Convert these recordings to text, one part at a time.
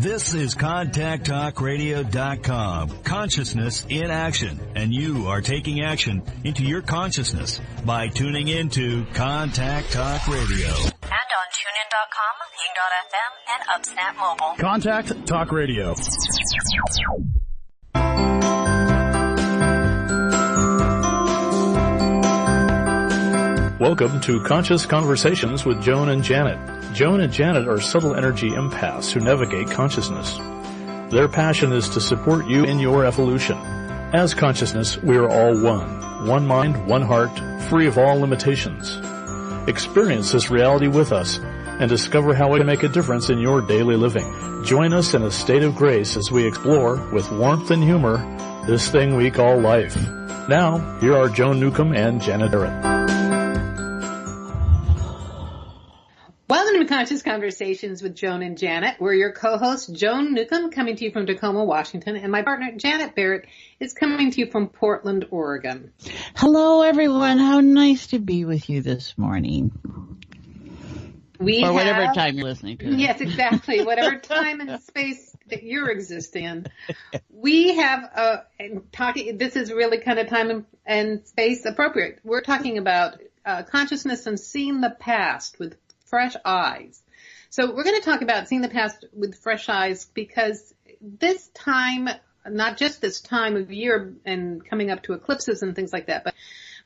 This is ContactTalkRadio.com. Consciousness in action. And you are taking action into your consciousness by tuning into Contact Talk Radio. And on TuneIn.com, Ping.fm, and UpSnap Mobile. Contact Talk Radio. Welcome to Conscious Conversations with Joan and Janet. Joan and Janet are subtle energy empaths who navigate consciousness. Their passion is to support you in your evolution. As consciousness, we are all one. One mind, one heart, free of all limitations. Experience this reality with us and discover how it can make a difference in your daily living. Join us in a state of grace as we explore, with warmth and humor, this thing we call life. Now, here are Joan Newcomb and Janet Barrett. Welcome to Conscious Conversations with Joan and Janet. We're your co-hosts, Joan Newcomb, coming to you from Tacoma, Washington, and my partner, Janet Barrett, is coming to you from Portland, Oregon. Hello, everyone. How nice to be with you this morning. Whatever time you're listening to. Yes, exactly. Whatever time and space that you're existing in. We have this is really kind of time and space appropriate. We're talking about consciousness and seeing the past with fresh eyes. So we're going to talk about seeing the past with fresh eyes because this time, not just this time of year and coming up to eclipses and things like that,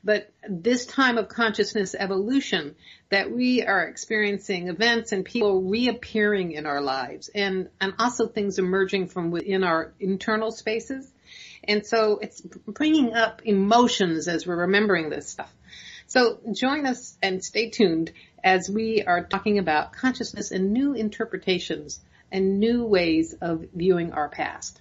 but this time of consciousness evolution that we are experiencing events and people reappearing in our lives and also things emerging from within our internal spaces. And so it's bringing up emotions as we're remembering this stuff. So join us and stay tuned as we are talking about consciousness and new interpretations and new ways of viewing our past.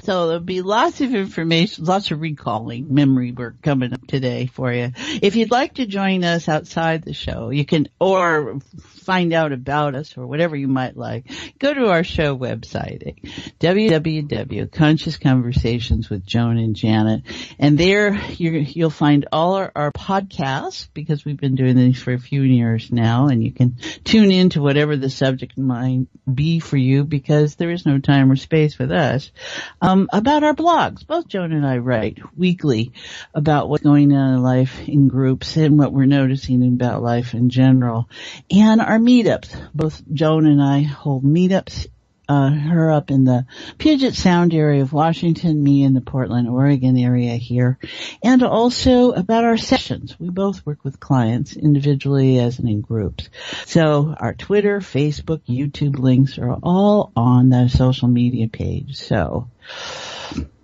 So there'll be lots of information, lots of recalling, memory work coming up today for you. If you'd like to join us outside the show, you can, or find out about us or whatever you might like, go to our show website, www.consciousconversationswithjoan with Joan and Janet. And there you'll find all our podcasts because we've been doing these for a few years now, and you can tune into whatever the subject might be for you because there is no time or space with us. About our blogs. Both Joan and I write weekly about what's going on in life in groups and what we're noticing about life in general. And our meetups. Both Joan and I hold meetups, her up in the Puget Sound area of Washington, me in the Portland, Oregon area here. And also about our sessions. We both work with clients individually as and in groups. So our Twitter, Facebook, YouTube links are all on the social media page. So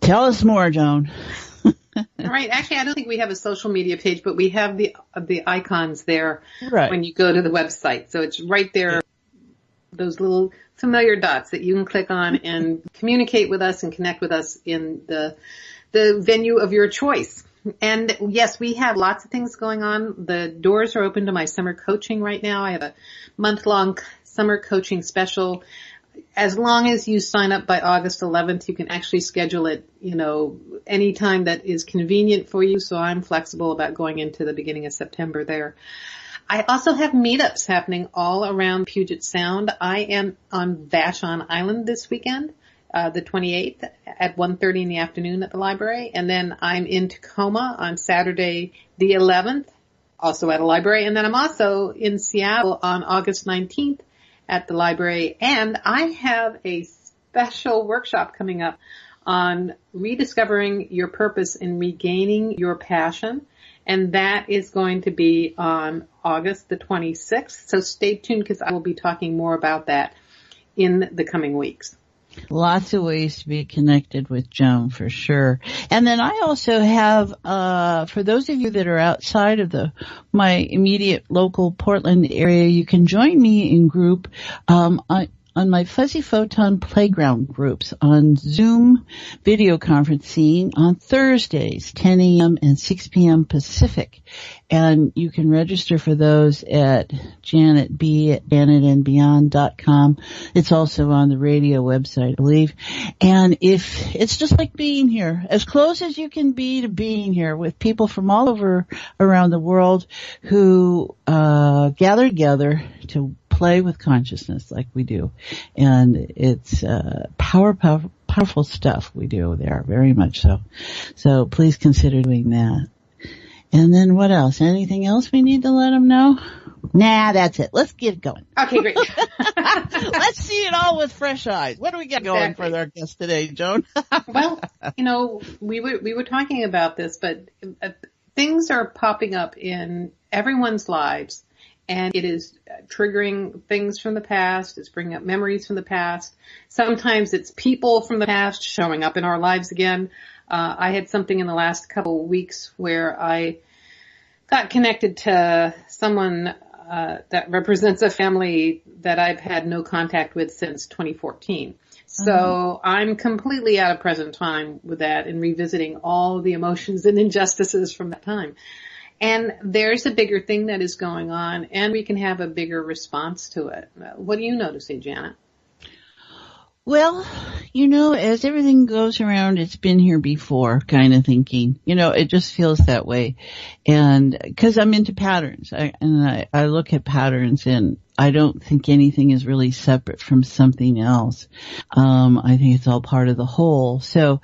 tell us more, Joan. All right. Actually, I don't think we have a social media page, but we have the icons there when you go to the website. So it's right there, those little familiar dots that you can click on and communicate with us and connect with us in the venue of your choice. And yes, we have lots of things going on. The doors are open to my summer coaching right now. I have a month-long summer coaching special. As long as you sign up by August 11th, you can actually schedule it, any time that is convenient for you. So I'm flexible about going into the beginning of September there. I also have meetups happening all around Puget Sound. I am on Vashon Island this weekend, the 28th at 1:30 in the afternoon at the library. And then I'm in Tacoma on Saturday, the 11th, also at a library. And then I'm also in Seattle on August 19th at the library. And I have a special workshop coming up on rediscovering your purpose and regaining your passion. And that is going to be on August the 26th. So stay tuned because I will be talking more about that in the coming weeks. Lots of ways to be connected with Joan for sure. And then I also have, for those of you that are outside of my immediate local Portland area, you can join me in group, on my Fuzzy Photon Playground groups on Zoom video conferencing on Thursdays, 10 a.m. and 6 p.m. Pacific. And you can register for those at janetandbeyond.com. It's also on the radio website, I believe. And if it's just like being here, as close as you can be to being here with people from all over around the world who gather together to play with consciousness like we do. And it's powerful stuff we do there, very much so. So please consider doing that. And then what else? Anything else we need to let them know? Nah, that's it. Let's get going. Okay, great. Let's see it all with fresh eyes. What do we got going for our guest today, Joan? Well, we were talking about this, but things are popping up in everyone's lives, and it is triggering things from the past. It's bringing up memories from the past. Sometimes it's people from the past showing up in our lives again. I had something in the last couple of weeks where I got connected to someone that represents a family that I've had no contact with since 2014. So I'm completely out of present time with that and revisiting all the emotions and injustices from that time. And there's a bigger thing that is going on, and we can have a bigger response to it. What do you notice, Janet? Well, as everything goes around, it's been here before kind of thinking. It just feels that way. And because I'm into patterns, I look at patterns, and I don't think anything is really separate from something else. I think it's all part of the whole. So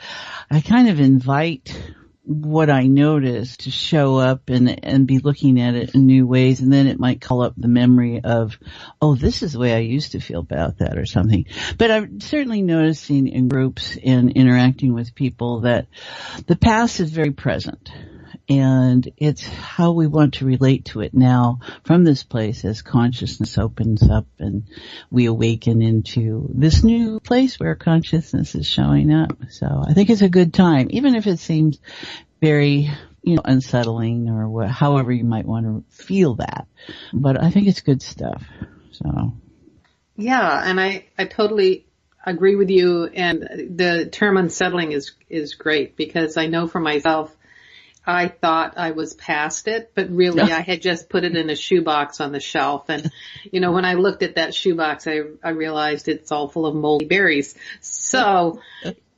I kind of invite what I notice to show up and be looking at it in new ways, and then it might call up the memory of, oh, this is the way I used to feel about that or something. But I'm certainly noticing in groups and interacting with people that the past is very present, and it's how we want to relate to it now from this place as consciousness opens up and we awaken into this new place where consciousness is showing up. So I think it's a good time, even if it seems very, unsettling or however you might want to feel that. But I think it's good stuff. So. Yeah, and I totally agree with you. And the term unsettling is great, because I know for myself, I thought I was past it, but really I had just put it in a shoebox on the shelf. And, when I looked at that shoebox, I realized it's all full of moldy berries. So,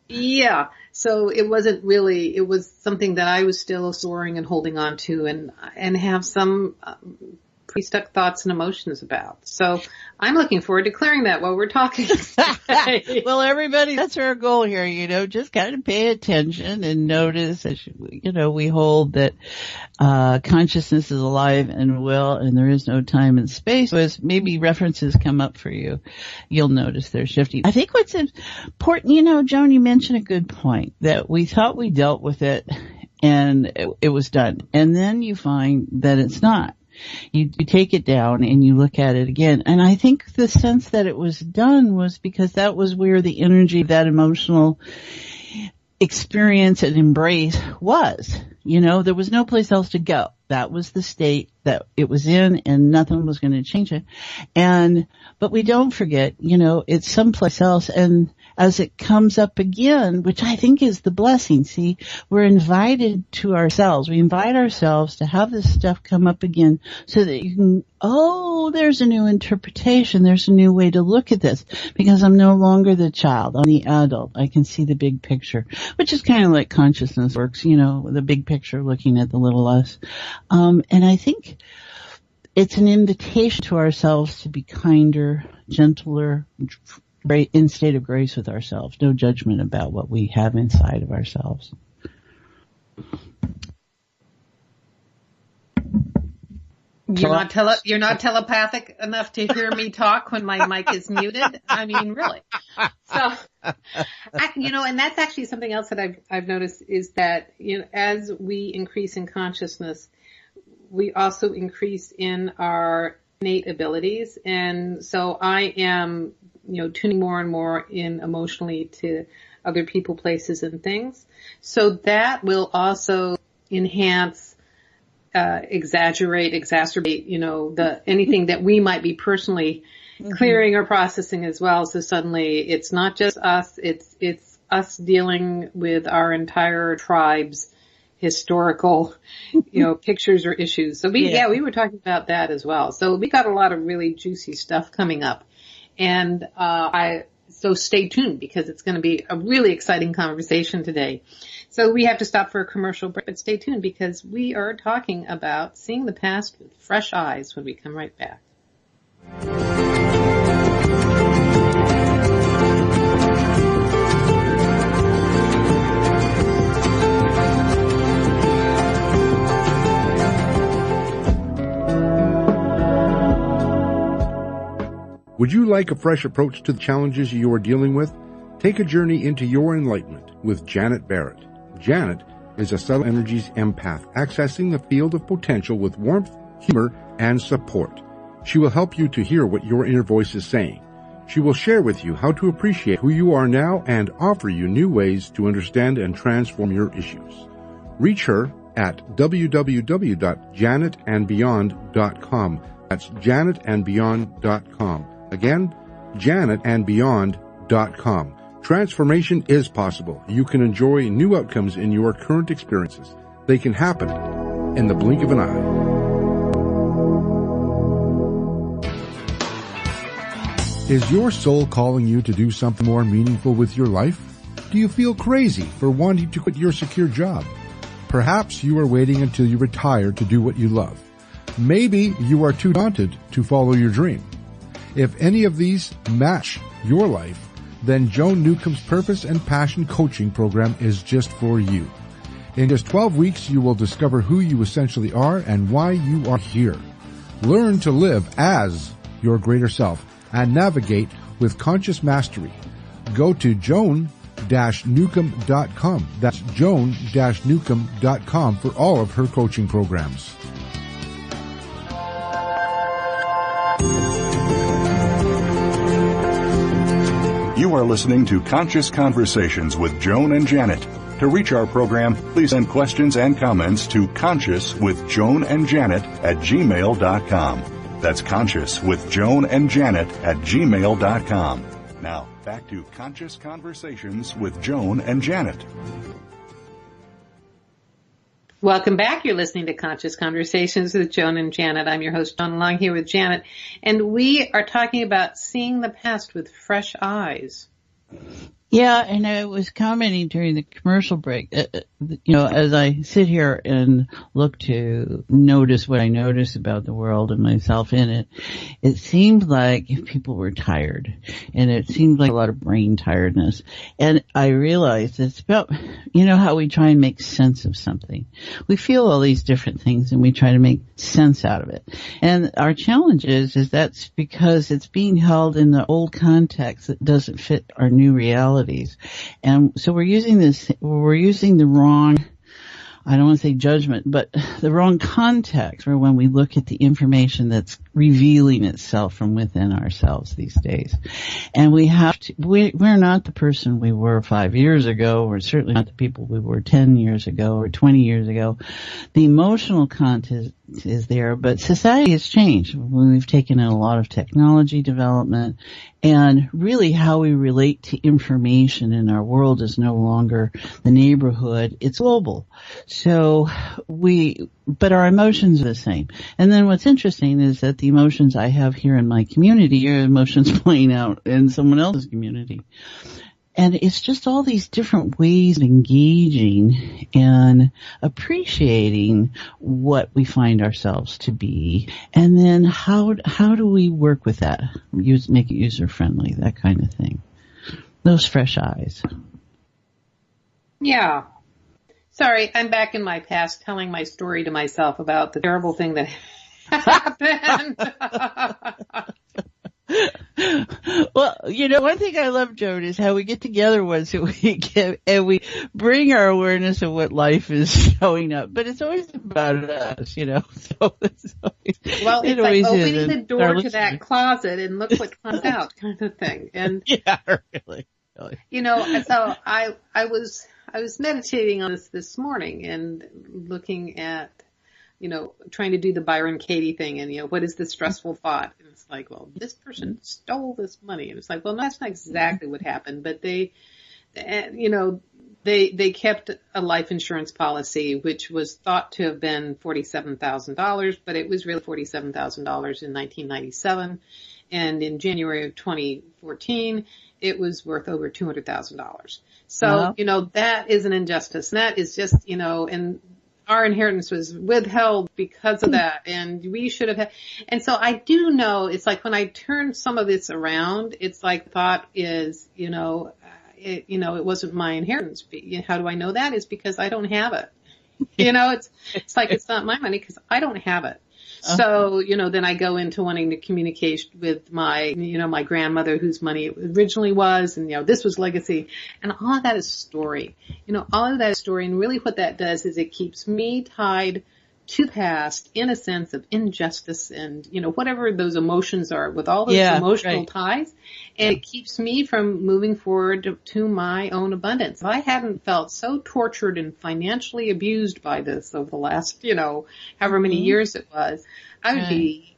yeah. So it wasn't really, it was something that I was still storing and holding on to and have some pretty stuck thoughts and emotions about. So I'm looking forward to clearing that while we're talking. Well, everybody, that's our goal here, just kind of pay attention and notice, as we hold that consciousness is alive and well, and there is no time and space. So as maybe references come up for you, you'll notice they're shifting. I think what's important, Joan, you mentioned a good point, that we thought we dealt with it and it was done. And then you find that it's not. You take it down and you look at it again. And I think the sense that it was done was because that was where the energy of that emotional experience and embrace was. There was no place else to go. That was the state that it was in, and nothing was going to change it. But we don't forget, it's someplace else. And as it comes up again, which I think is the blessing, see, we're invited to ourselves. We invite ourselves to have this stuff come up again so that you can, there's a new interpretation. There's a new way to look at this, because I'm no longer the child. I'm the adult. I can see the big picture, which is kind of like consciousness works, the big picture looking at the little us. And I think it's an invitation to ourselves to be kinder, gentler, in state of grace with ourselves. No judgment about what we have inside of ourselves. You're not telepathic enough to hear me talk when my mic is muted. I mean, really. So, and that's actually something else that I've noticed is that, as we increase in consciousness, we also increase in our innate abilities. And so I am, tuning more and more in emotionally to other people, places, and things. So that will also enhance, exacerbate, anything that we might be personally clearing or processing as well. So suddenly it's not just us, it's us dealing with our entire tribe's historical, pictures or issues. So we were talking about that as well. So we got a lot of really juicy stuff coming up. And, so stay tuned, because it's going to be a really exciting conversation today. So we have to stop for a commercial break, but stay tuned, because we are talking about seeing the past with fresh eyes when we come right back. Would you like a fresh approach to the challenges you are dealing with? Take a journey into your enlightenment with Janet Barrett. Janet is a subtle energies empath, accessing the field of potential with warmth, humor, and support. She will help you to hear what your inner voice is saying. She will share with you how to appreciate who you are now and offer you new ways to understand and transform your issues. Reach her at www.janetandbeyond.com. That's janetandbeyond.com. Again, janetandbeyond.com. Transformation is possible. You can enjoy new outcomes in your current experiences. They can happen in the blink of an eye. Is your soul calling you to do something more meaningful with your life? Do you feel crazy for wanting to quit your secure job? Perhaps you are waiting until you retire to do what you love. Maybe you are too daunted to follow your dream. If any of these match your life, then Joan Newcomb's Purpose and Passion Coaching Program is just for you. In just 12 weeks, you will discover who you essentially are and why you are here. Learn to live as your greater self and navigate with conscious mastery. Go to joan-newcomb.com. That's joan-newcomb.com for all of her coaching programs. You are listening to Conscious Conversations with Joan and Janet. To reach our program, please send questions and comments to consciouswithjoanandjanet@gmail.com. That's consciouswithjoanandjanet@gmail.com. Now, back to Conscious Conversations with Joan and Janet. Welcome back. You're listening to Conscious Conversations with Joan and Janet. I'm your host, Joan, along here with Janet. And we are talking about seeing the past with fresh eyes. Yeah, and I was commenting during the commercial break, as I sit here and look to notice what I notice about the world and myself in it, it seemed like people were tired, and it seemed like a lot of brain tiredness. And I realized it's about, how we try and make sense of something. We feel all these different things and we try to make sense out of it. And our challenge is that's because it's being held in the old context that doesn't fit our new reality. And so we're using the wrong, I don't want to say judgment, but the wrong context for when we look at the information that's revealing itself from within ourselves these days. And we're not the person we were 5 years ago. We're certainly not the people we were 10 years ago or 20 years ago. The emotional content is there, but society has changed. We've taken in a lot of technology development, and really how we relate to information in our world is no longer the neighborhood, it's global. So but our emotions are the same. And then what's interesting is that the emotions I have here in my community are emotions playing out in someone else's community. And it's just all these different ways of engaging and appreciating what we find ourselves to be. And then how do we work with that? Make it user friendly, that kind of thing. Those fresh eyes. Yeah. Sorry, I'm back in my past telling my story to myself about the terrible thing that happened. Well, one thing I love, Joan, is how we get together once a week and we bring our awareness of what life is showing up. But it's always about us, So it's always, well, it's like opening the door to that closet and look what comes out, kind of thing. And yeah, really. So I was meditating on this morning and looking at, trying to do the Byron Katie thing and, what is the stressful thought? And it's like, well, this person stole this money. And it's like, well, no, that's not exactly what happened, but they kept a life insurance policy, which was thought to have been $47,000, but it was really $47,000 in 1997. And in January of 2014, it was worth over $200,000. So, that is an injustice. And that is just, and our inheritance was withheld because of that, and we should have had. And so I do know it's like when I turn some of this around, it's like thought is, it wasn't my inheritance. How do I know that? Is because I don't have it. It's like it's not my money because I don't have it. So, then I go into wanting to communicate with my grandmother whose money it originally was, and, this was legacy. And all of that is story. All of that is story. And really what that does is it keeps me tied to the past in a sense of injustice and, whatever those emotions are with all those emotional ties. And it keeps me from moving forward to my own abundance. If I hadn't felt so tortured and financially abused by this over the last, however many years it was, I would be,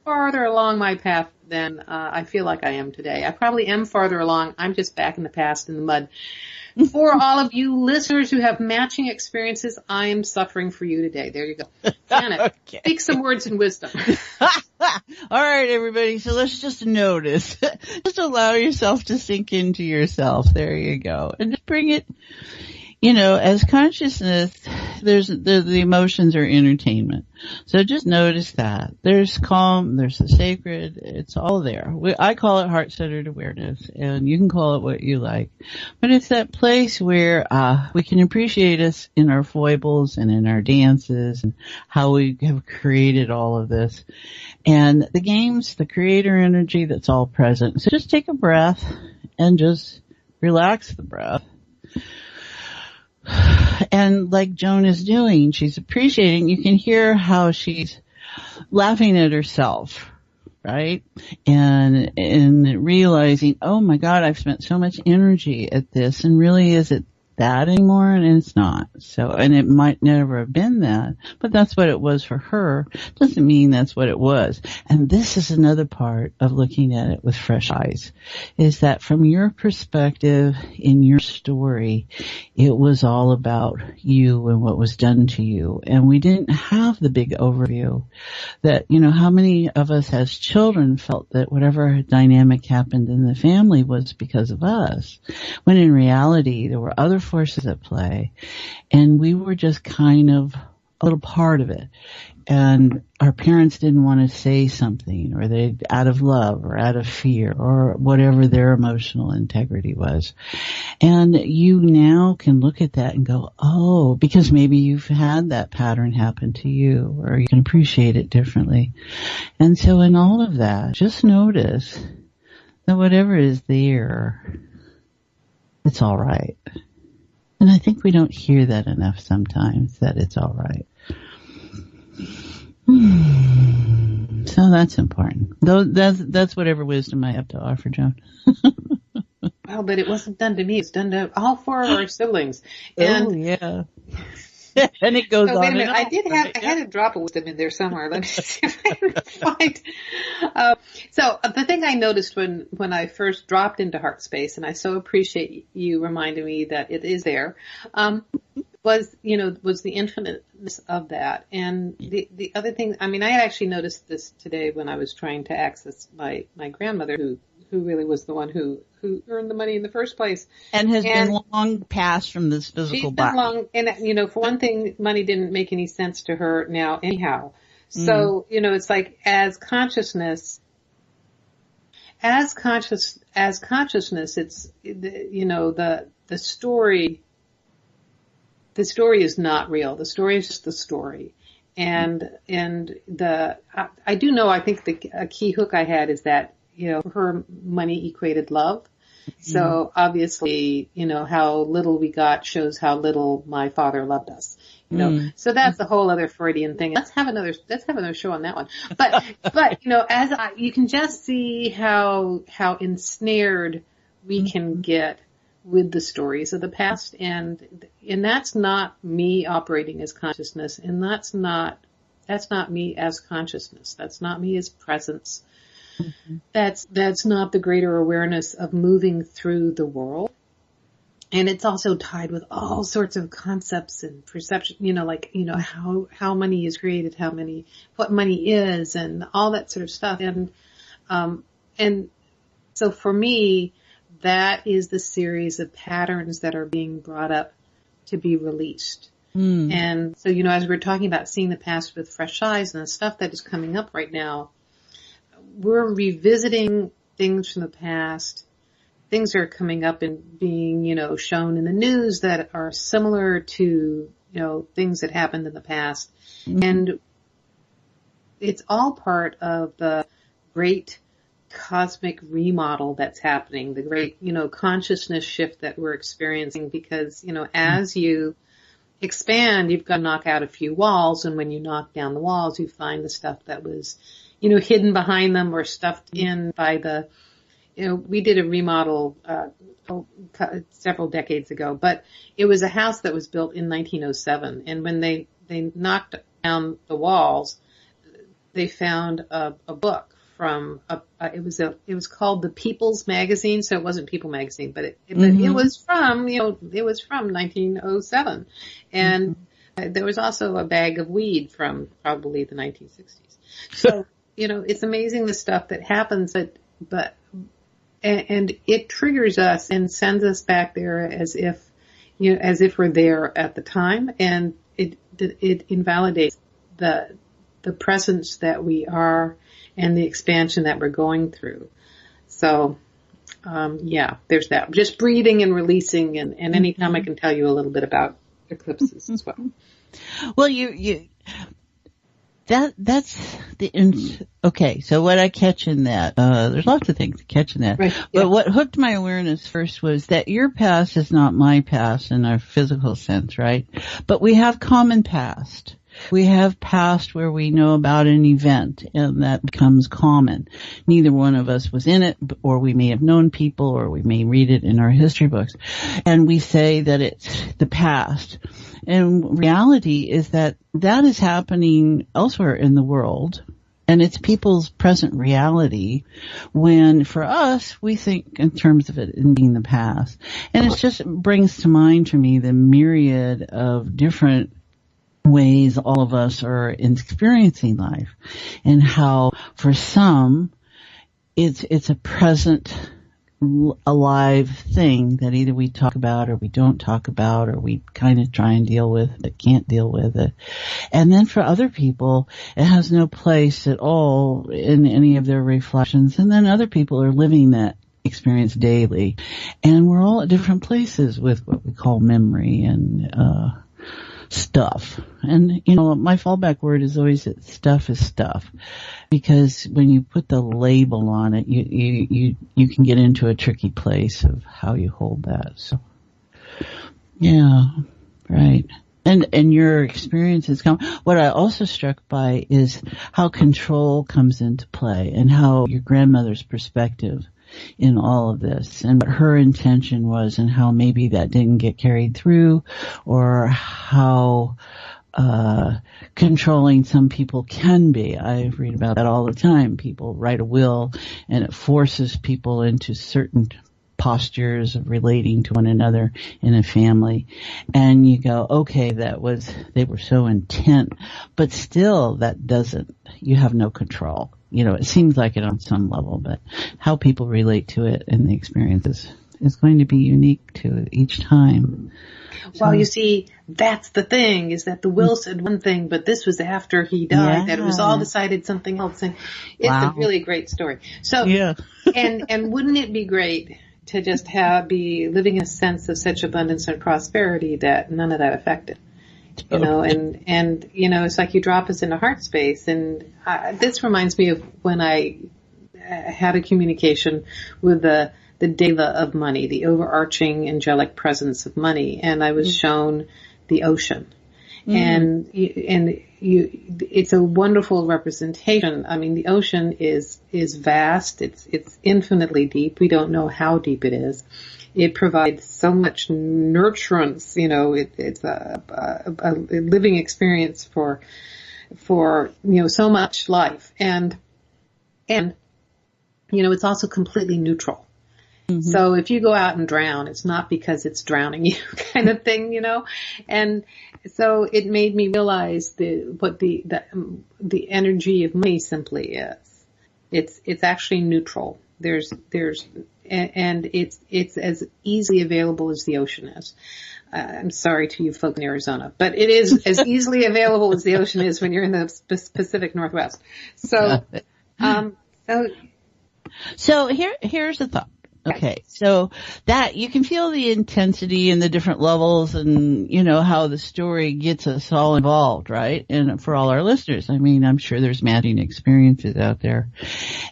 farther along my path than I feel like I am today. I probably am farther along. I'm just back in the past in the mud. For all of you listeners who have matching experiences, I am suffering for you today. There you go. Janet, speak some words in wisdom. All right, everybody. So let's just notice. Just allow yourself to sink into yourself. There you go. And just bring it, as consciousness, the emotions are entertainment. So just notice that. There's calm, there's the sacred, it's all there. I call it heart-centered awareness, and you can call it what you like. But it's that place where we can appreciate us in our foibles and in our dances and how we have created all of this. And the games, the creator energy, that's all present. So just take a breath and just relax the breath. And like Joan is doing, she's appreciating, you can hear how she's laughing at herself, right? And realizing, oh my God, I've spent so much energy at this, and really is it that anymore? And it's not. So, and it might never have been that, but that's what it was for her. Doesn't mean that's what it was. And this is another part of looking at it with fresh eyes, is that from your perspective in your story, it was all about you and what was done to you. And we didn't have the big overview that, how many of us as children felt that whatever dynamic happened in the family was because of us, when in reality there were other forces at play, and we were just kind of a little part of it. And our parents didn't want to say something, or they, out of love or out of fear or whatever their emotional integrity was. And you now can look at that and go, oh, because maybe you've had that pattern happen to you, or you can appreciate it differently. And so in all of that, just notice that whatever is there, it's all right. And I think we don't hear that enough sometimes, that it's all right. So that's important. That's whatever wisdom I have to offer, Joan. Well, but it wasn't done to me. It's done to all four of our siblings. And, oh, yeah. And it goes on. Wait a minute. I had a drop of wisdom in there somewhere. Let me see if I can find. So the thing I noticed when I first dropped into heart space, and I so appreciate you reminding me that it is there, was the infiniteness of that. And the other thing, I had actually noticed this today when I was trying to access my grandmother, who really was the one who earned the money in the first place. And has been long passed from this physical body. She's been long, and for one thing, money didn't make any sense to her now anyhow. So, it's like as consciousness, it's, the story is not real. The story is just the story. And I do know, I think a key hook I had is that, for her, money equated love. So obviously, how little we got shows how little my father loved us. So that's a whole other Freudian thing. Let's have another show on that one. But you can just see how ensnared we can get with the stories of the past, and that's not me operating as consciousness, and that's not me as consciousness. That's not me as presence. Mm-hmm. That's not the greater awareness of moving through the world. And it's also tied with all sorts of concepts and perception, how money is created, what money is, and all that sort of stuff. And so for me, that is the series of patterns that are being brought up to be released. And so, as we're talking about seeing the past with fresh eyes and the stuff that is coming up right now, we're revisiting things from the past. Things are coming up and being, shown in the news that are similar to, things that happened in the past. And it's all part of the great cosmic remodel that's happening, the great, consciousness shift that we're experiencing because, as you expand, you've got to knock out a few walls. And when you knock down the walls, you find the stuff that was, hidden behind them or stuffed in by the, we did a remodel several decades ago, but it was a house that was built in 1907. And when they knocked down the walls, they found a book from it was called the People's Magazine. So it wasn't People Magazine, but it was from 1907. And there was also a bag of weed from probably the 1960s. So, it's amazing the stuff that happens, but it triggers us and sends us back there as if we're there at the time, and it invalidates the presence that we are and the expansion that we're going through. So, there's that. Just breathing and releasing, and anytime I can tell you a little bit about eclipses as well. Well, that's okay. So what I catch in that, there's lots of things to catch in that. Right, yeah. But what hooked my awareness first was that your past is not my past in a physical sense, right? But we have common past. We have past where we know about an event and that becomes common. Neither one of us was in it, or we may have known people, or we may read it in our history books. And we say that it's the past. And reality is that is happening elsewhere in the world. And it's people's present reality when, for us, we think in terms of it in being the past. And it just brings to mind for me the myriad of different ways all of us are experiencing life, and how for some it's a present alive thing that either we talk about or we don't talk about, or we kind of try and deal with but can't deal with it. And then for other people it has no place at all in any of their reflections, and then other people are living that experience daily, and we're all at different places with what we call memory and stuff. And my fallback word is always that stuff is stuff, because when you put the label on it, you can get into a tricky place of how you hold that. So yeah, right. And your experiences come. What I also struck by is how control comes into play, and how your grandmother's perspective in all of this, and what her intention was, and how maybe that didn't get carried through, or how controlling some people can be. I read about that all the time. People write a will and it forces people into certain postures of relating to one another in a family, and you go, okay, they were so intent, but still you have no control. It seems like it on some level, but how people relate to it and the experiences is going to be unique to each time. Well, you see, that's the thing, is that the will said one thing, but this was after he died, that it was all decided something else. And it's a really great story. So, and wouldn't it be great to just be living a sense of such abundance and prosperity that none of that affected? And it's like you drop us into heart space. And this reminds me of when I had a communication with the Deva of money, the overarching angelic presence of money. And I was shown the ocean. And it's a wonderful representation. I mean, the ocean is vast. It's infinitely deep. We don't know how deep it is. It provides so much nurturance. It's a living experience for so much life. And it's also completely neutral. Mm-hmm. So if you go out and drown, it's not because it's drowning you, kind of thing, And so it made me realize what the energy of money simply is. It's actually neutral. And it's as easily available as the ocean is. I'm sorry to you folk in Arizona, but it is as easily available as the ocean is when you're in the Pacific Northwest. So, So here's the thought. Okay, so that you can feel the intensity and the different levels and, how the story gets us all involved, right? And for all our listeners, I mean, I'm sure there's matching experiences out there.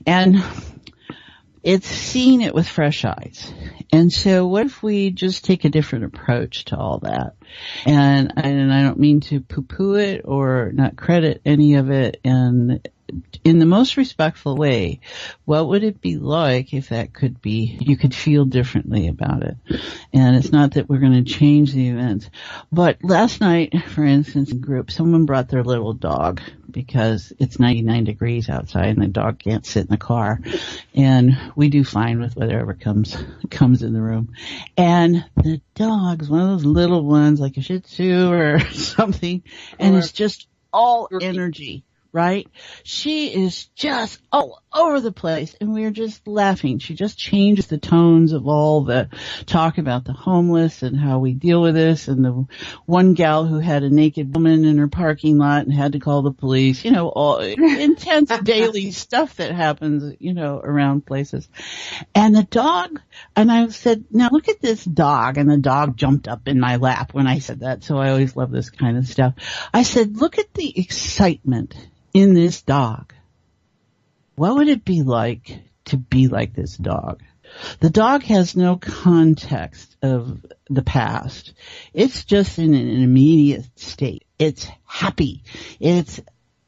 And it's seeing it with fresh eyes. And so what if we just take a different approach to all that? And I don't mean to poo-poo it or not credit any of it, and in the most respectful way, what would it be like if that could be, you could feel differently about it? And it's not that we're going to change the events. But last night, for instance, in group, someone brought their little dog because it's 99 degrees outside and the dog can't sit in the car. And we do fine with whatever comes in the room. And the dog's one of those little ones like a Shih Tzu or something, and it's just all energy. Right? She is just all over the place, and we're just laughing. She just changes the tones of all the talk about the homeless and how we deal with this, and the one gal who had a naked woman in her parking lot and had to call the police, all intense daily stuff that happens, around places. And the dog, and I said, now look at this dog, and the dog jumped up in my lap when I said that, so I always love this kind of stuff. I said, look at the excitement in this dog. What would it be like to be like this dog? The dog has no context of the past. It's just in an immediate state. It's happy. It's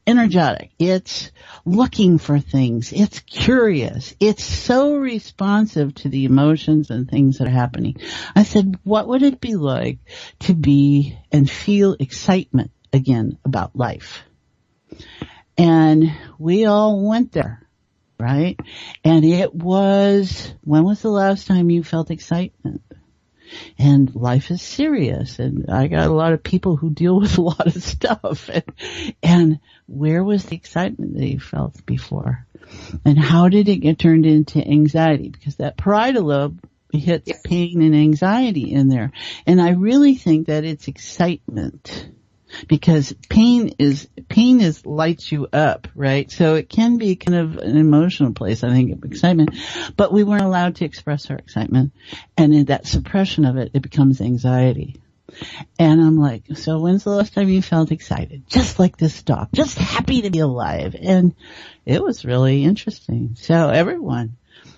energetic. It's looking for things. It's curious. It's so responsive to the emotions and things that are happening. I said, what would it be like to be and feel excitement again about life? And we all went there, right? And it was, when was the last time you felt excitement? And life is serious, and I got a lot of people who deal with a lot of stuff. And where was the excitement that you felt before? And how did it get turned into anxiety? Because that parietal lobe hits pain and anxiety in there. And I really think that it's excitement. Because pain lights you up, right? So it can be kind of an emotional place, I think, of excitement. But we weren't allowed to express our excitement. And in that suppression of it, it becomes anxiety. And I'm like, so when's the last time you felt excited? Just like this dog. Just happy to be alive. And it was really interesting. So everyone,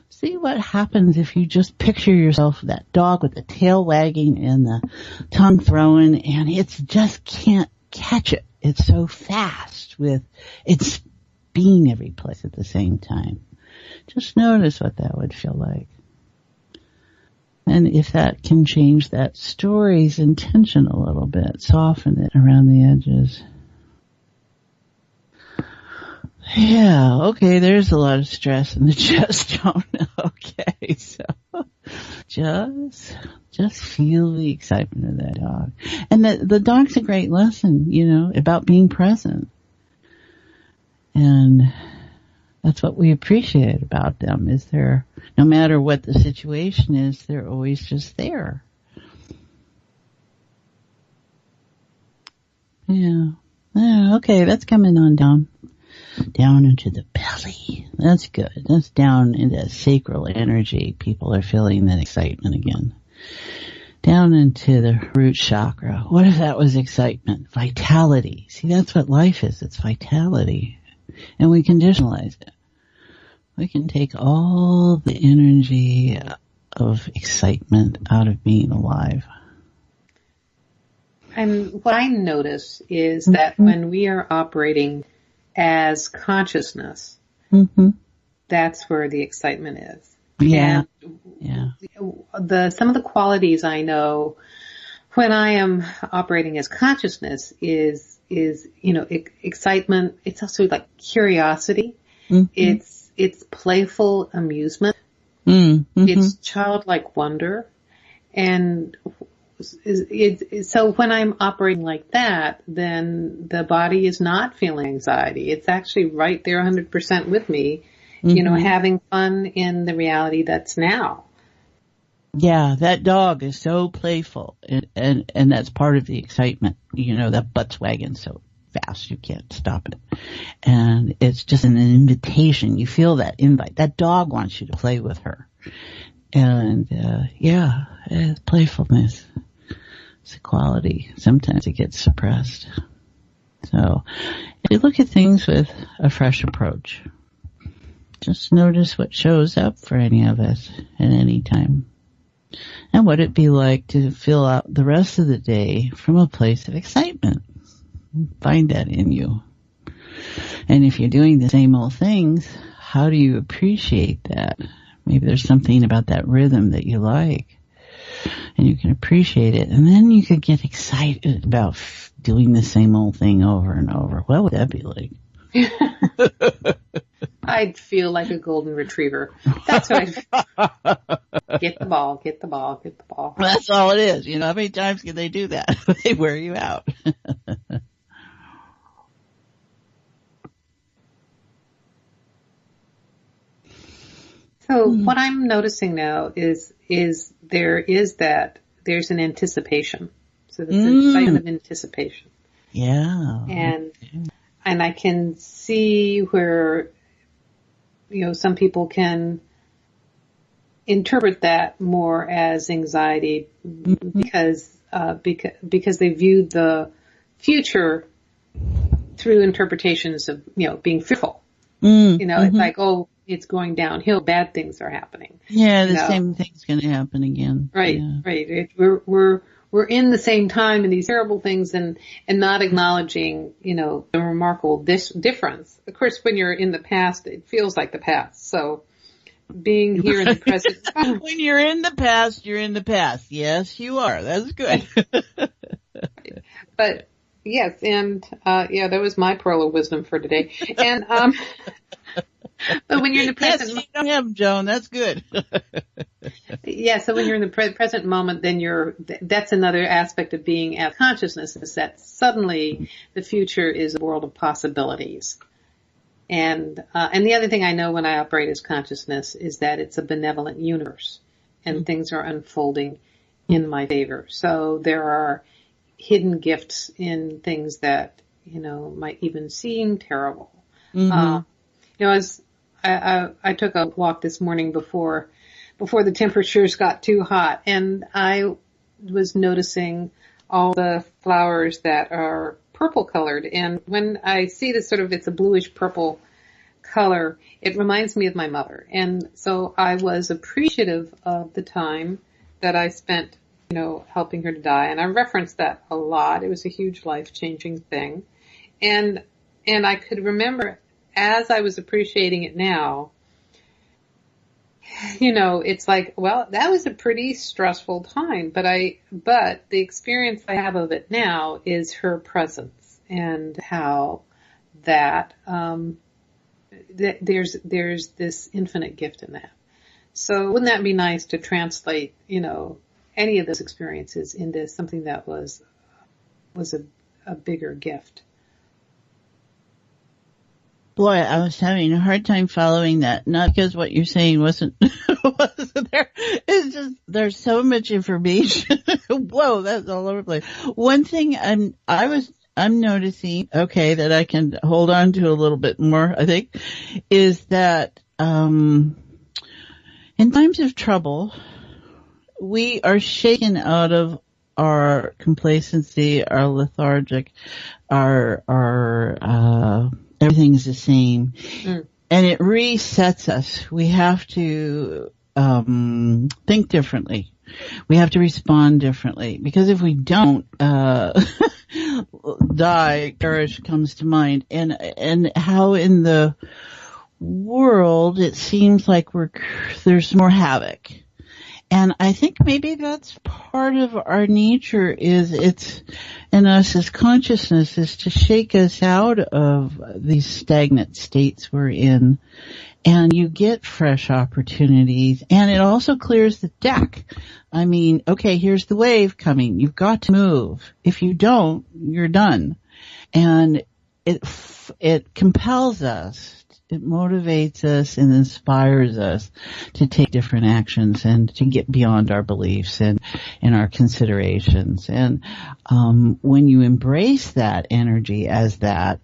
see what happens if you just picture yourself, that dog with the tail wagging and the tongue throwing, and it just can't catch it. It's so fast it's being every place at the same time. Just notice what that would feel like. And if that can change that story's intention a little bit, soften it around the edges. Yeah, okay, there's a lot of stress in the chest, Joan. Okay, so just feel the excitement of that dog. And the dog's a great lesson, about being present. And that's what we appreciate about them, is no matter what the situation is, they're always just there. Yeah, okay, that's coming on down into the belly. That's good. That's down into sacral energy. People are feeling that excitement again. Down into the root chakra. What if that was excitement? Vitality. See, that's what life is. It's vitality. And we conditionalize it. We can take all the energy of excitement out of being alive. And what I notice is that when we are operating as consciousness, that's where the excitement is. Yeah. And some of the qualities I know when I am operating as consciousness is excitement. It's also like curiosity. It's playful amusement. It's childlike wonder. And so when I'm operating like that, then the body is not feeling anxiety. It's actually right there 100% with me, having fun in the reality that's now. Yeah, that dog is so playful, and that's part of the excitement. That butt's wagging so fast you can't stop it. And it's just an invitation. You feel that invite. That dog wants you to play with her. And, it's playfulness. It's a quality. Sometimes it gets suppressed. So, if you look at things with a fresh approach, just notice what shows up for any of us at any time. And what it'd be like to fill out the rest of the day from a place of excitement. Find that in you. And if you're doing the same old things, how do you appreciate that? Maybe there's something about that rhythm that you like, and you can appreciate it. And then you could get excited about doing the same old thing over and over. What would that be like? I'd feel like a golden retriever. That's what get the ball, get the ball, get the ball. Well, that's all it is. How many times can they do that? They wear you out. So what I'm noticing now is there's an anticipation. So there's an excitement of anticipation. Yeah. And I can see where, some people can interpret that more as anxiety because they viewed the future through interpretations of, being fearful. It's like, it's going downhill, bad things are happening. Yeah, the same thing's going to happen again. Right, yeah. Right. We're in the same time in these terrible things and not acknowledging, the remarkable difference. Of course, when you're in the past, it feels like the past. So being here in the present. When you're in the past, you're in the past. Yes, you are. That's good. But yes, and, that was my pearl of wisdom for today. And, but when you're in the present, yes, you don't have them, Joan. That's good. Yeah. So when you're in the present moment, then that's another aspect of being as consciousness, is that suddenly the future is a world of possibilities. And the other thing I know when I operate as consciousness is that it's a benevolent universe and things are unfolding in my favor. So there are hidden gifts in things that, might even seem terrible. As I took a walk this morning before the temperatures got too hot, and I was noticing all the flowers that are purple colored. And when I see this it's a bluish purple color, it reminds me of my mother. And so I was appreciative of the time that I spent, helping her to die. And I referenced that a lot. It was a huge life-changing thing. And I could remember as I was appreciating it now, it's like, well, that was a pretty stressful time, but the experience I have of it now is her presence and how that, there's this infinite gift in that. So wouldn't that be nice to translate, any of those experiences into something that was a bigger gift? Boy, I was having a hard time following that. Not because what you're saying wasn't there. It's just there's so much information. Whoa, that's all over the place. One thing I'm noticing, that I can hold on to a little bit more, I think, is that in times of trouble, we are shaken out of our complacency, our lethargic, our everything's the same. And it resets us. We have to think differently. We have to respond differently. Because if we don't, perish comes to mind. And how in the world it seems like there's more havoc. And I think maybe that's part of our nature it's in us as consciousness is to shake us out of these stagnant states we're in. And you get fresh opportunities and it also clears the deck. I mean, okay, here's the wave coming. You've got to move. If you don't, you're done. And it compels us It motivates us and inspires us to take different actions and to get beyond our beliefs and our considerations. And when you embrace that energy as that,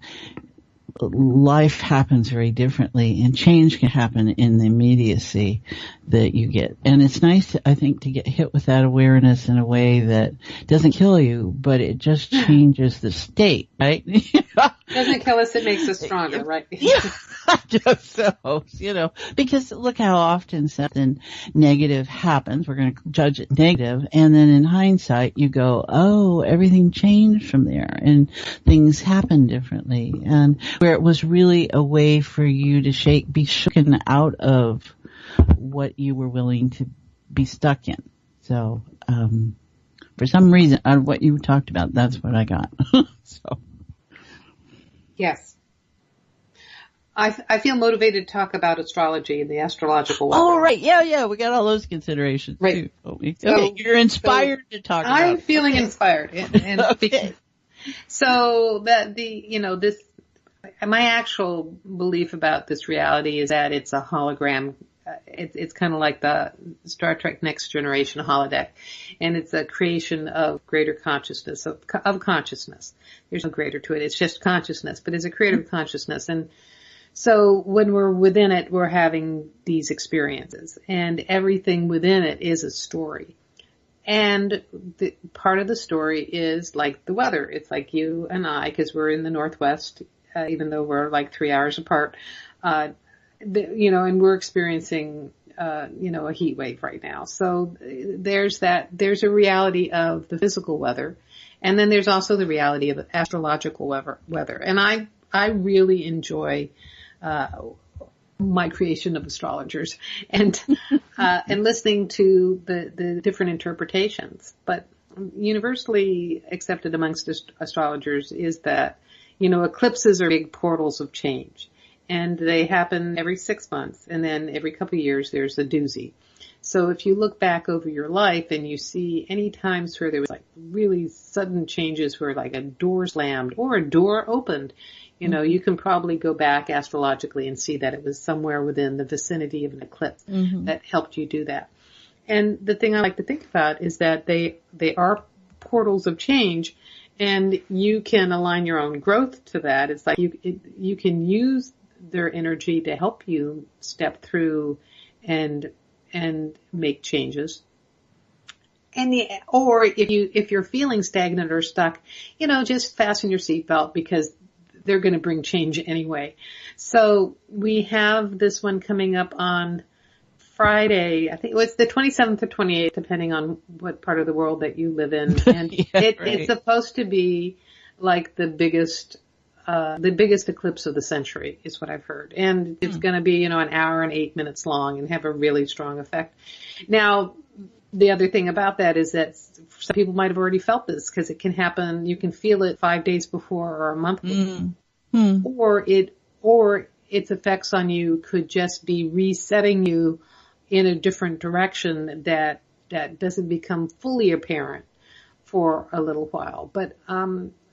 life happens very differently, and change can happen in the immediacy that you get. And it's nice, I think, to get hit with that awareness in a way that doesn't kill you, but it just changes the state, right? Doesn't kill us, it makes us stronger, right? Yeah, just so, because look how often something negative happens. We're going to judge it negative, and then in hindsight you go, oh, everything changed from there, and things happen differently. And where it was really a way for you to be shaken out of what you were willing to be stuck in. So, for some reason, out of what you talked about, that's what I got. So. Yes. I feel motivated to talk about astrology and the astrological weather. Oh, right. Yeah. We got all those considerations, right. Too. Okay. You're inspired to talk about it. I'm feeling inspired. And okay. So that my actual belief about this reality is that it's a hologram. It's kind of like the Star Trek Next Generation holodeck, and it's a creation of greater consciousness, of consciousness. There's no greater to it. It's just consciousness, but it's a creative consciousness. And so when we're within it, we're having these experiences, and everything within it is a story. And part of the story is like the weather. It's like you and I, because we're in the Northwest, even though we're like 3 hours apart, and we're experiencing, a heat wave right now. So there's a reality of the physical weather. And then there's also the reality of astrological weather. And I really enjoy, my creation of astrologers and listening to the different interpretations. But universally accepted amongst astrologers is that, eclipses are big portals of change. And they happen every 6 months, and then every couple of years there's a doozy. So if you look back over your life and you see any times where there was like really sudden changes where like a door slammed or a door opened, you can probably go back astrologically and see that it was somewhere within the vicinity of an eclipse that helped you do that. And the thing I like to think about is that they are portals of change, and you can align your own growth to that. It's like you can use their energy to help you step through and make changes. Or if you're feeling stagnant or stuck, just fasten your seatbelt, because they're going to bring change anyway. So we have this one coming up on Friday. I think it's the 27th or 28th, depending on what part of the world that you live in. And it's supposed to be like the biggest eclipse of the century is what I've heard. And it's going to be, an hour and 8 minutes long and have a really strong effect. Now, the other thing about that is that some people might have already felt this, because it can happen. You can feel it 5 days before or a month before, or its effects on you could just be resetting you in a different direction that doesn't become fully apparent for a little while. But,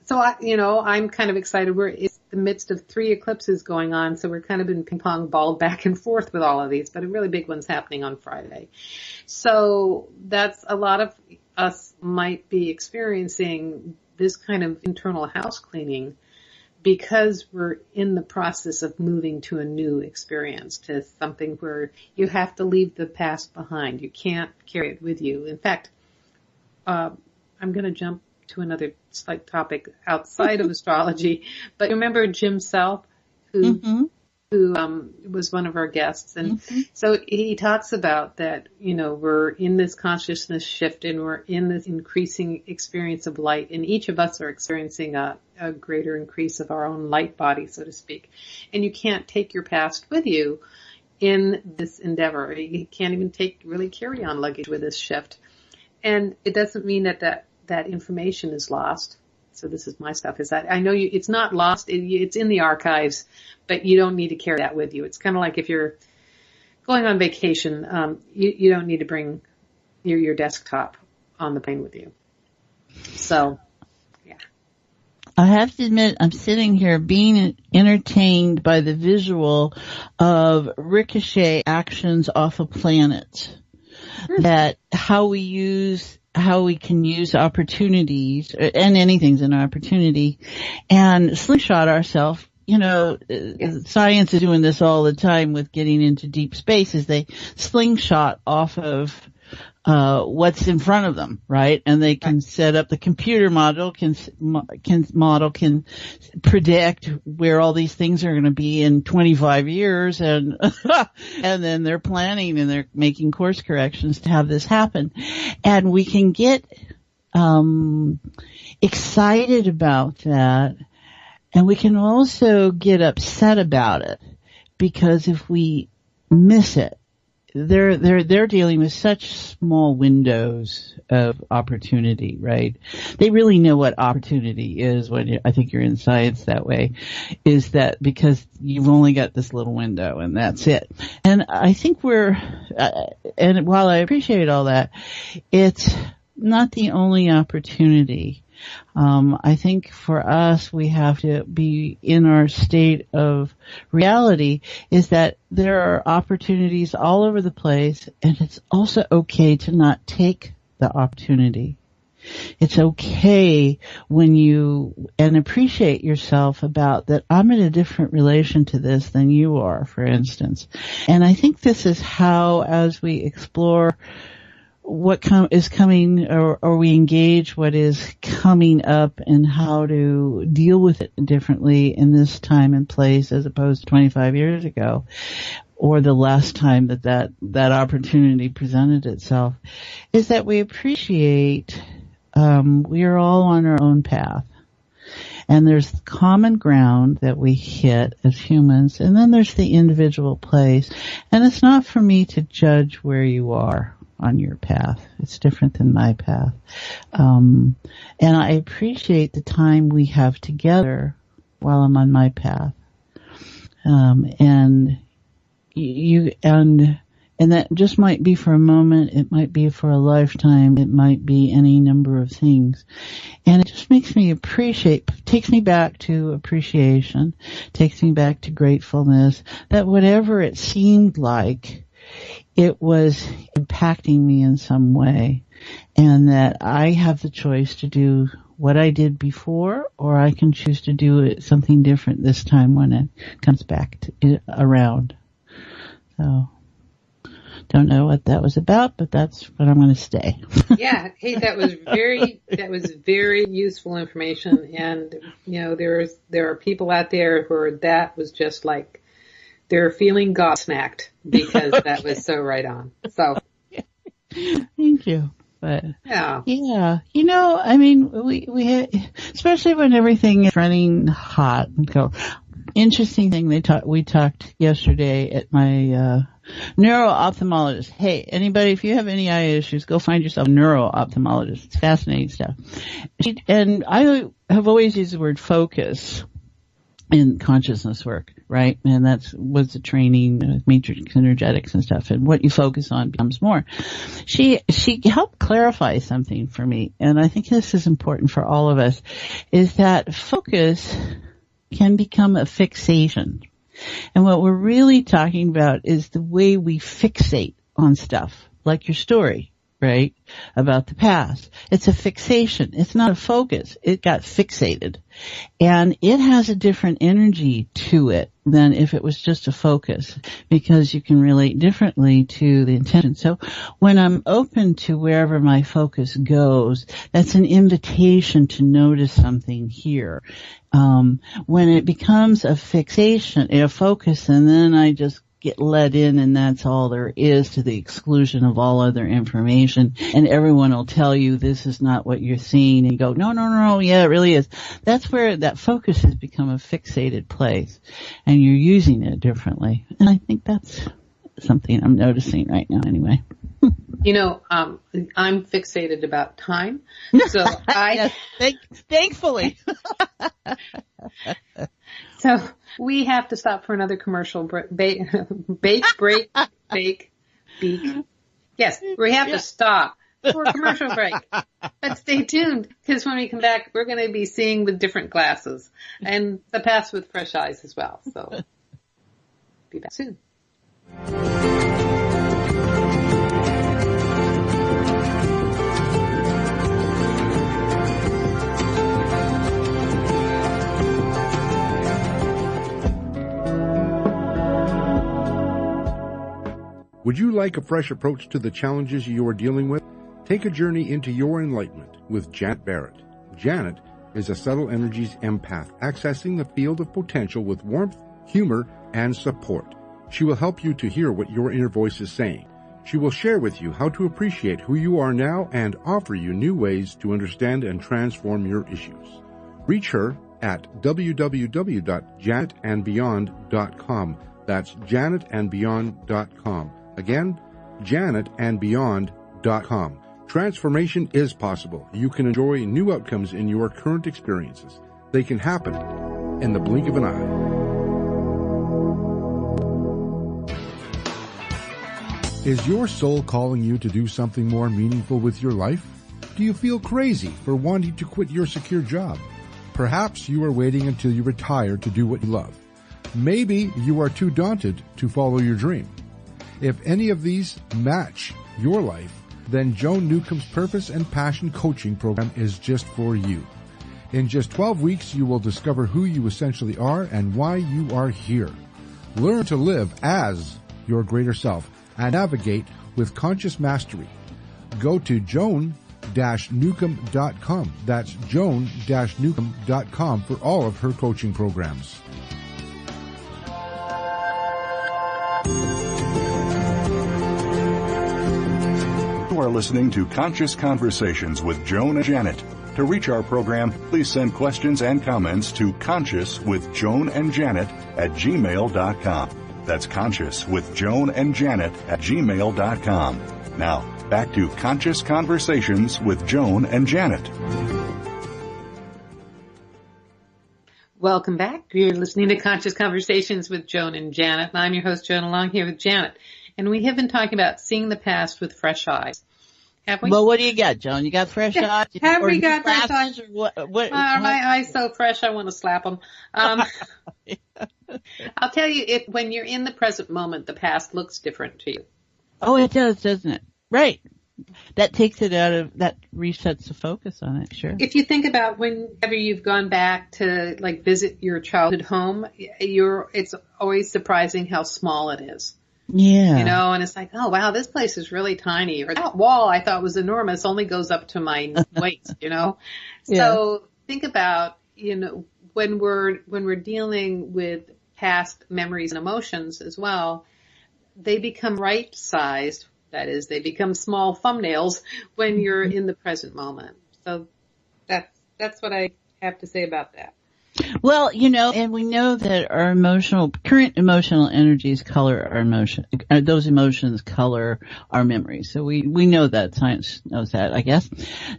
so I'm kind of excited. We're in the midst of 3 eclipses going on, so we're kind of been ping-pong balled back and forth with all of these, but a really big one's happening on Friday. So that's a lot of us might be experiencing this kind of internal house cleaning, because we're in the process of moving to a new experience, to something where you have to leave the past behind. You can't carry it with you. In fact, I'm going to jump to another slight topic outside of astrology, but remember Jim Self, who was one of our guests, and so he talks about that, we're in this consciousness shift, and we're in this increasing experience of light, and each of us are experiencing a greater increase of our own light body, so to speak. And you can't take your past with you in this endeavor. You can't even take really carry-on luggage with this shift. And it doesn't mean that information is lost. So this is my stuff, is that I know it's not lost. It's in the archives, but you don't need to carry that with you. It's kind of like if you're going on vacation, you don't need to bring your desktop on the plane with you. So, yeah. I have to admit, I'm sitting here being entertained by the visual of ricochet actions off of planets. That how we can use opportunities, and anything's an opportunity, and slingshot ourselves. Science is doing this all the time with getting into deep spaces. They slingshot off of what's in front of them, right? And they can set up the computer model can predict where all these things are going to be in 25 years, and and then they're planning and they're making course corrections to have this happen. And we can get excited about that, and we can also get upset about it, because if we miss it, they're dealing with such small windows of opportunity, right? They really know what opportunity is I think you're in science that way, is that because you've only got this little window and that's it. And I think and while I appreciate all that, it's not the only opportunity. I think for us, we have to be in our state of reality, is that there are opportunities all over the place, and it's also okay to not take the opportunity. It's okay and appreciate yourself about that. I'm in a different relation to this than you are, for instance. And I think this is how, as we explore what is coming, or we engage what is coming up, and how to deal with it differently in this time and place as opposed to 25 years ago, or the last time that opportunity presented itself, is that we appreciate we are all on our own path. And there's common ground that we hit as humans, and then there's the individual place. And it's not for me to judge where you are on your path. It's different than my path. And I appreciate the time we have together while I'm on my path. And that just might be for a moment. It might be for a lifetime. It might be any number of things. And it just makes me takes me back to appreciation, takes me back to gratefulness, that whatever it seemed like, it was impacting me in some way, and that I have the choice to do what I did before, or I can choose to do something different this time when it comes back around. So, don't know what that was about, but that's what I'm going to say. Yeah. Hey, that was very useful information. And, there are people out there who that was just like, they're feeling gobsmacked, because that was so right on. So. Thank you. But yeah. I mean, we especially when everything is running hot and go. Interesting thing we talked yesterday at my neuro-ophthalmologist. Hey, anybody, if you have any eye issues, go find yourself a neuro-ophthalmologist. It's fascinating stuff. And I have always used the word focus in consciousness work, right? And was the training with matrix energetics and stuff, and what you focus on becomes more. She helped clarify something for me, and I think this is important for all of us, is that focus can become a fixation. And what we're really talking about is the way we fixate on stuff, like your story, right? About the past. It's a fixation. It's not a focus. It got fixated. And it has a different energy to it than if it was just a focus, because you can relate differently to the intention. So when I'm open to wherever my focus goes, that's an invitation to notice something here. When it becomes a fixation, a focus, and then I just get let in, and that's all there is, to the exclusion of all other information, and everyone will tell you this is not what you're seeing, and you go, no, yeah, it really is. That's where that focus has become a fixated place, and you're using it differently. And I think that's something I'm noticing right now anyway. I'm fixated about time, so yes, thankfully. So we have to stop for another commercial break. Yes, we have to stop for a commercial break. But stay tuned, because when we come back, we're going to be seeing with different glasses and the past with fresh eyes as well. So be back soon. Would you like a fresh approach to the challenges you are dealing with? Take a journey into your enlightenment with Janet Barrett. Janet is a subtle energies empath, accessing the field of potential with warmth, humor, and support. She will help you to hear what your inner voice is saying. She will share with you how to appreciate who you are now and offer you new ways to understand and transform your issues. Reach her at www.janetandbeyond.com. That's janetandbeyond.com. Again, janetandbeyond.com. Transformation is possible. You can enjoy new outcomes in your current experiences. They can happen in the blink of an eye. Is your soul calling you to do something more meaningful with your life? Do you feel crazy for wanting to quit your secure job? Perhaps you are waiting until you retire to do what you love. Maybe you are too daunted to follow your dream. If any of these match your life, then Joan Newcomb's Purpose and Passion Coaching Program is just for you. In just 12 weeks, you will discover who you essentially are and why you are here. Learn to live as your greater self and navigate with conscious mastery. Go to joan-newcomb.com. That's joan-newcomb.com for all of her coaching programs. You are listening to Conscious Conversations with Joan and Janet. To reach our program, please send questions and comments to consciouswithjoanandjanet@gmail.com. That's consciouswithjoanandjanet@gmail.com. Now, back to Conscious Conversations with Joan and Janet. Welcome back. You're listening to Conscious Conversations with Joan and Janet. And I'm your host, Joan, along here with Janet. And we have been talking about seeing the past with fresh eyes. Have we? Well, what do you got, Joan? You got fresh eyes? Have we got fresh eyes? Or what? My eyes so fresh, I want to slap them. I'll tell you, when you're in the present moment, the past looks different to you. Oh, it does, doesn't it? Right. That takes it that resets the focus on it, sure. If you think about whenever you've gone back to visit your childhood home, it's always surprising how small it is. Yeah. And it's like, oh wow, this place is really tiny. Or that wall I thought was enormous only goes up to my waist, Yeah. So think about, when we're dealing with past memories and emotions as well, they become right-sized. That is, they become small thumbnails when you're in the present moment. So that's what I have to say about that. Well, and we know that our current emotional energies color our emotion, those emotions color our memories. So we know that, science knows that, I guess.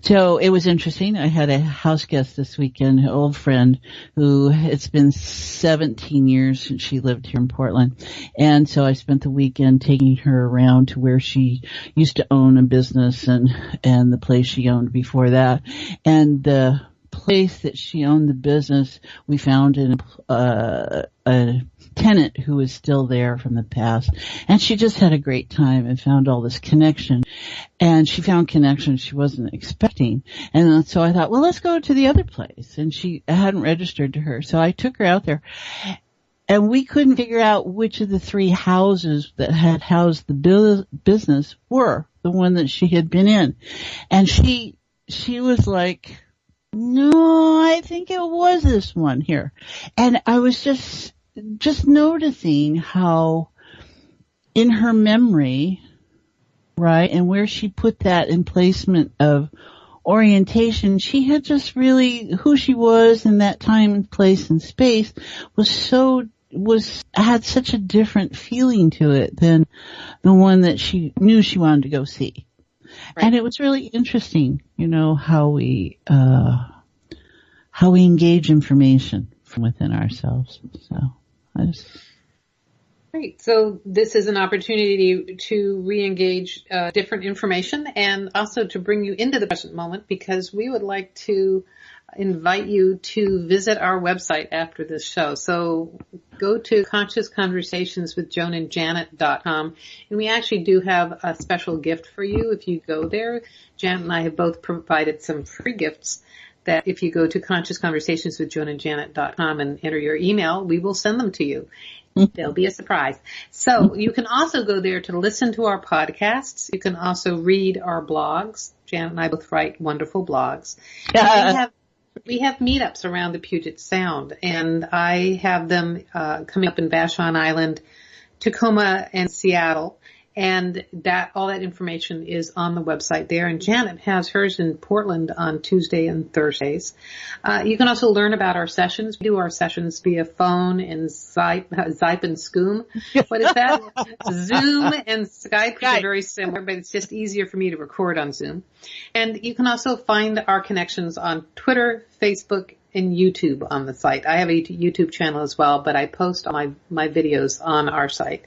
So it was interesting. I had a house guest this weekend, an old friend who it's been 17 years since she lived here in Portland. And so I spent the weekend taking her around to where she used to own a business and the place she owned before that. And the place that she owned the business, we found a tenant who was still there from the past, and she just had a great time and found all this connection, and she found connections she wasn't expecting. And so I thought, well, let's go to the other place, and she hadn't registered to her, so I took her out there, and we couldn't figure out which of the three houses that had housed the business were the one that she had been in. And she was like, no, I think it was this one here. And I was just noticing how in her memory, right, and where she put that in placement of orientation, she had just really, who she was in that time, place, and space had such a different feeling to it than the one that she knew she wanted to go see. Right. And it was really interesting, how we engage information from within ourselves. So Great. So this is an opportunity to re-engage different information and also to bring you into the present moment, because we would like to invite you to visit our website after this show. So go to consciousconversationswithjoanandjanet.com, and we actually do have a special gift for you if you go there. Janet and I have both provided some free gifts that if you go to consciousconversationswithjoanandjanet.com and enter your email, we will send them to you. They'll be a surprise. So you can also go there to listen to our podcasts. You can also read our blogs. Janet and I both write wonderful blogs. We have meetups around the Puget Sound, and I have them coming up in Vashon Island, Tacoma, and Seattle. And all that information is on the website there. And Janet has hers in Portland on Tuesday and Thursdays. You can also learn about our sessions. We do our sessions via phone and Zype and Scoom. What is that? Zoom and Skype are very similar, but it's just easier for me to record on Zoom. And you can also find our connections on Twitter, Facebook, and YouTube on the site. I have a YouTube channel as well, but I post all my videos on our site.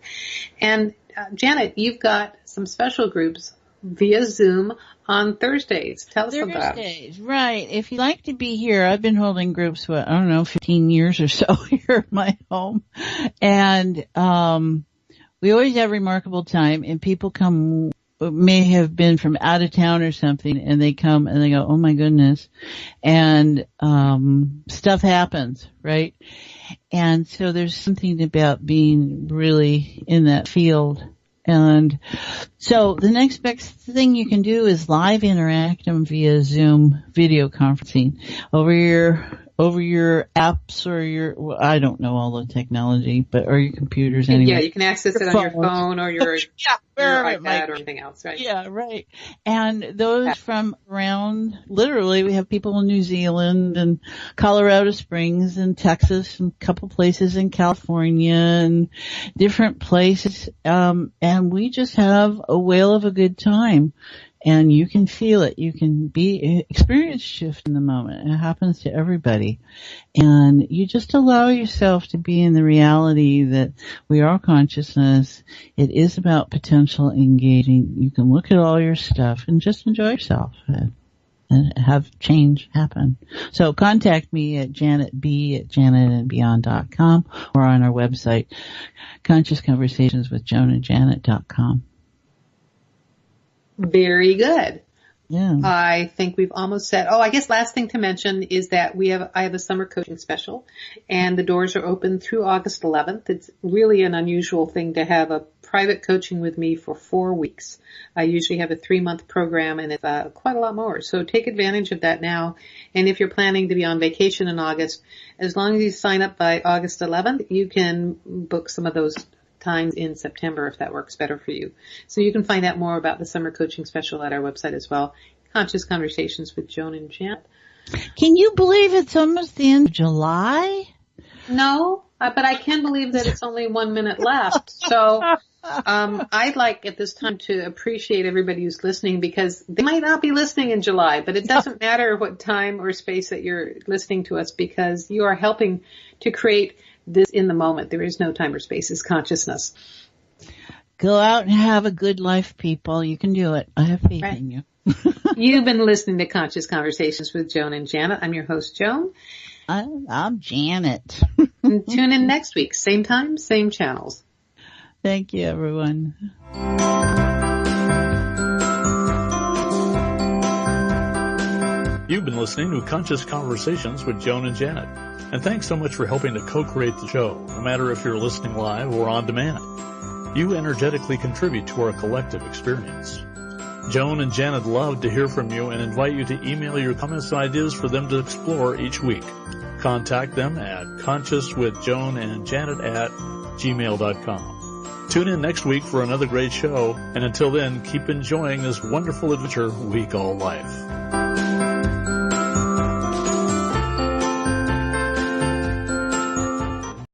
And Janet, you've got some special groups via Zoom on Thursdays. Tell us about it. Right. If you'd like to be here, I've been holding groups for, 15 years or so here at my home. And we always have remarkable time, and people may have been from out of town or something, and they come and they go, oh my goodness. And stuff happens, right? And so there's something about being really in that field. And so the next best thing you can do is live interact them via Zoom video conferencing over your apps or I don't know all the technology, or your computers anyway. Yeah, you can access it on your phone or your iPad or anything else, right? Yeah, right. And those from around, literally, we have people in New Zealand and Colorado Springs and Texas and a couple places in California and different places. And we just have a whale of a good time. And you can feel it. You can experience shift in the moment. It happens to everybody. And you just allow yourself to be in the reality that we are consciousness. It is about potential engaging. You can look at all your stuff and just enjoy yourself and have change happen. So contact me at janetb@janetandbeyond.com or on our website, consciousconversationswithjoanandjanet.com. Very good. Yeah. I think we've almost said, I guess last thing to mention is that I have a summer coaching special, and the doors are open through August 11th. It's really an unusual thing to have a private coaching with me for 4 weeks. I usually have a 3-month program, and it's quite a lot more. So take advantage of that now. And if you're planning to be on vacation in August, as long as you sign up by August 11th, you can book some of those times in September if that works better for you. So you can find out more about the summer coaching special at our website as well, Conscious Conversations with Joan and Janet. Can you believe it's almost the end of July? No, but I can believe that it's only 1 minute left. So I'd like at this time to appreciate everybody who's listening, because they might not be listening in July, but it doesn't matter what time or space that you're listening to us, because you are helping to create this in the moment. There is no time or space. It's consciousness. Go out and have a good life, people. You can do it. I have faith in you. You've been listening to Conscious Conversations with Joan and Janet. I'm your host, Joan. I'm Janet. And tune in next week. Same time, same channels. Thank you, everyone. You've been listening to Conscious Conversations with Joan and Janet. And thanks so much for helping to co-create the show, no matter if you're listening live or on demand. You energetically contribute to our collective experience. Joan and Janet love to hear from you and invite you to email your comments and ideas for them to explore each week. Contact them at consciouswithjoanandjanet@gmail.com. Tune in next week for another great show, and until then, keep enjoying this wonderful adventure we call life.